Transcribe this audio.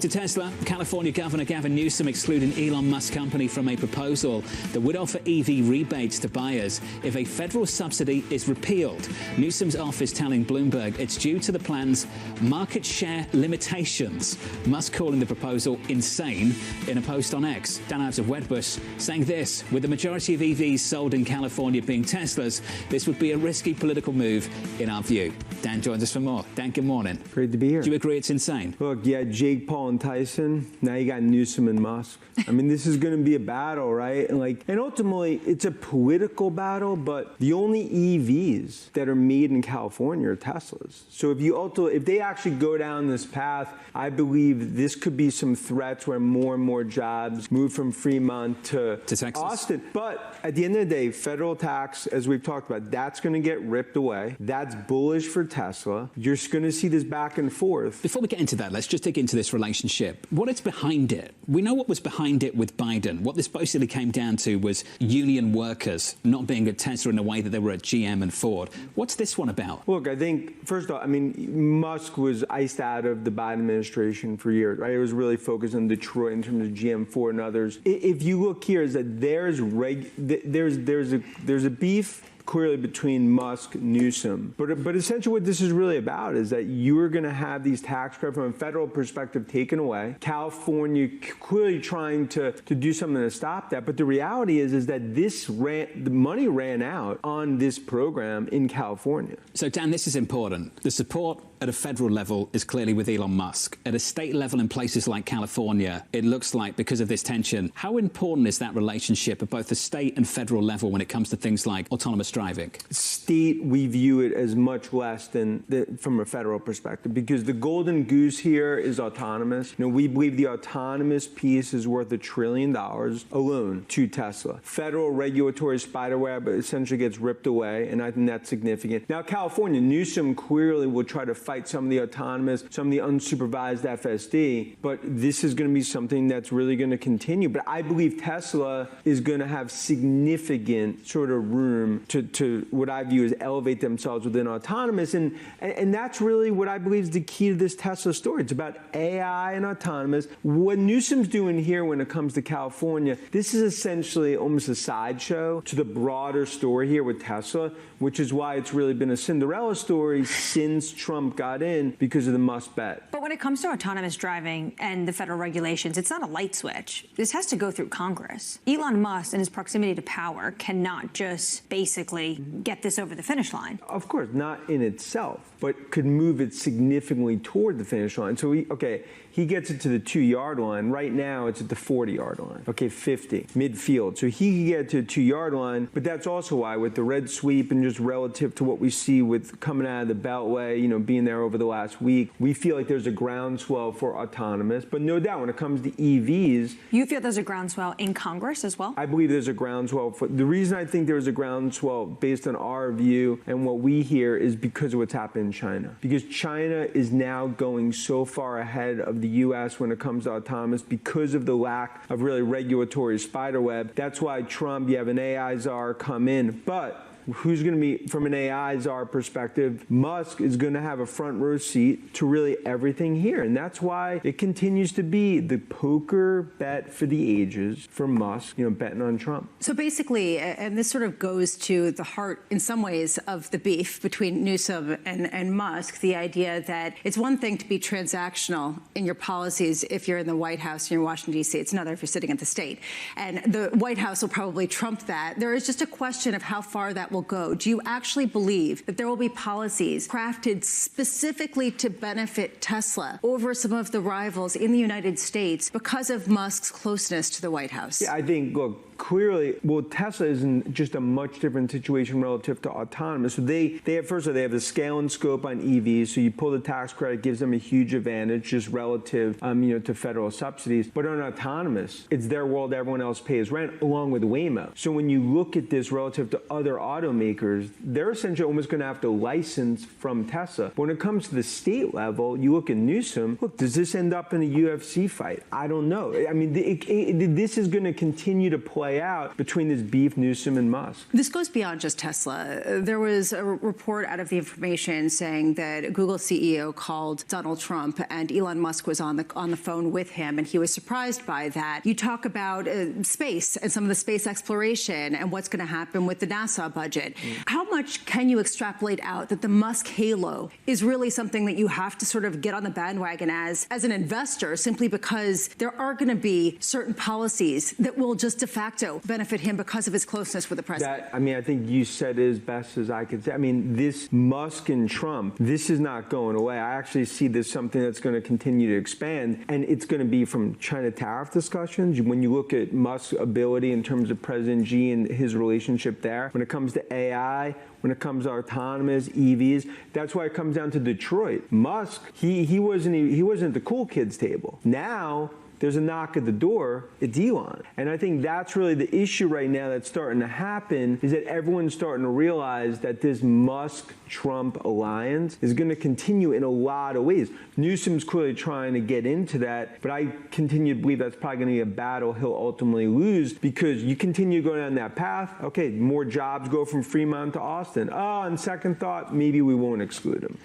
To Tesla, California Governor Gavin Newsom excluding Elon Musk's company from a proposal that would offer EV rebates to buyers if a federal subsidy is repealed. Newsom's office telling Bloomberg it's due to the plan's market share limitations. Musk calling the proposal insane in a post on X. Dan out of 웨드부시 saying this: with the majority of EVs sold in California being Teslas, this would be a risky political move in our view. Dan joins us for more. Dan, good morning. Great to be here. Do you agree it's insane? Look, yeah, Jake Paul and Tyson. Now you got Newsom and Musk. I mean, this is going to be a battle, right? And ultimately, it's a political battle. But the only EVs that are made in California are Teslas. So if they actually go down this path, I believe this could be some threats where more and more jobs move from Fremont to Texas, Austin. But at the end of the day, federal tax, as we've talked about, that's going to get ripped away. That's bullish for Tesla. You're going to see this back and forth. Before we get into that, let's just dig into this relationship. What is behind it? We know what was behind it with Biden. What this basically came down to was union workers not being at Tesla in a way that they were at GM and Ford. What's this one about? Look, I think, first of all, I mean, Musk was iced out of the Biden administration for years, right? It was really focused on Detroit in terms of GM, Ford, and others. If you look here, is that there's a beef clearly between Musk and Newsom. But essentially what this is really about is that you are going to have these tax credits from a federal perspective taken away. California clearly trying to do something to stop that. But the reality is that the money ran out on this program in California. So Dan, this is important. The support at a federal level is clearly with Elon Musk. At a state level in places like California, it looks like because of this tension, how important is that relationship at both the state and federal level when it comes to things like autonomous driving? State, we view it as much less than from a federal perspective because the golden goose here is autonomous. You know, we believe the autonomous piece is worth $1 trillion alone to Tesla. Federal regulatory spiderweb essentially gets ripped away, and I think that's significant. Now, California, Newsom clearly will try to fight some of the autonomous, some of the unsupervised FSD, but this is going to be something that's really going to continue. But I believe Tesla is going to have significant sort of room to what I view as elevate themselves within autonomous. And that's really what I believe is the key to this Tesla story. It's about AI and autonomous. What Newsom's doing here when it comes to California, this is essentially almost a sideshow to the broader story here with Tesla, which is why it's really been a Cinderella story since Trump got in because of the Musk bet. But when it comes to autonomous driving and the federal regulations, it's not a light switch. This has to go through Congress. Elon Musk and his proximity to power cannot just basically get this over the finish line. Of course, not in itself, but could move it significantly toward the finish line. So he gets it to the 2-yard line. Right now, it's at the 40-yard line. 50, midfield. So he can get to the 2-yard line, but that's also why with the red sweep and just relative to what we see with coming out of the Beltway, being there over the last week, we feel like there's a groundswell for autonomous. But no doubt, when it comes to EVs... You feel there's a groundswell in Congress as well? I believe there's a groundswell. The reason I think there's a groundswell based on our view and what we hear is because of what's happened in China. Because China is now going so far ahead of the U.S. when it comes to autonomous because of the lack of really regulatory spiderweb. That's why Trump, you have an AI czar come in. But who's going to be, from an AI czar perspective, Musk is going to have a front row seat to really everything here. And that's why it continues to be the poker bet for the ages for Musk, betting on Trump. So basically, and this sort of goes to the heart in some ways of the beef between Newsom and Musk, the idea that it's one thing to be transactional in your policies if you're in the White House and you're in Washington, D.C. It's another if you're sitting at the state. And the White House will probably trump that. There is just a question of how far that will go. Do you actually believe that there will be policies crafted specifically to benefit Tesla over some of the rivals in the United States because of Musk's closeness to the White House? Yeah, I think, look, clearly, Tesla is in just a much different situation relative to autonomous. So they have the scale and scope on EVs. So you pull the tax credit, gives them a huge advantage just relative, to federal subsidies. But on autonomous, it's their world. Everyone else pays rent along with Waymo. So when you look at this relative to other automakers, they're essentially almost going to have to license from Tesla. But when it comes to the state level, you look at Newsom. Look, does this end up in a UFC fight? I don't know. I mean, this is going to continue to play play out between this beef, Newsom and Musk. This goes beyond just Tesla. There was a report out of The Information saying that Google CEO called Donald Trump and Elon Musk was on the phone with him, and he was surprised by that. You talk about space and some of the space exploration and what's going to happen with the NASA budget. How much can you extrapolate out that the Musk halo is really something that you have to sort of get on the bandwagon as an investor, simply because there are going to be certain policies that will just de facto benefit him because of his closeness with the president? I think you said it as best as I could say. I mean, this Musk and Trump, this is not going away. I actually see this something that's going to continue to expand, and it's going to be from China tariff discussions. When you look at Musk's ability in terms of President Xi and his relationship there, when it comes to AI, when it comes to autonomous EVs, that's why it comes down to Detroit. Musk, he wasn't at the cool kids table. Now there's a knock at the door, it's Elon. And I think that's really the issue right now that's starting to happen, is that everyone's starting to realize that this Musk-Trump alliance is going to continue in a lot of ways. Newsom's clearly trying to get into that, but I continue to believe that's probably going to be a battle he'll ultimately lose, because you continue going down that path, okay, more jobs go from Fremont to Austin. Oh, on second thought, maybe we won't exclude him.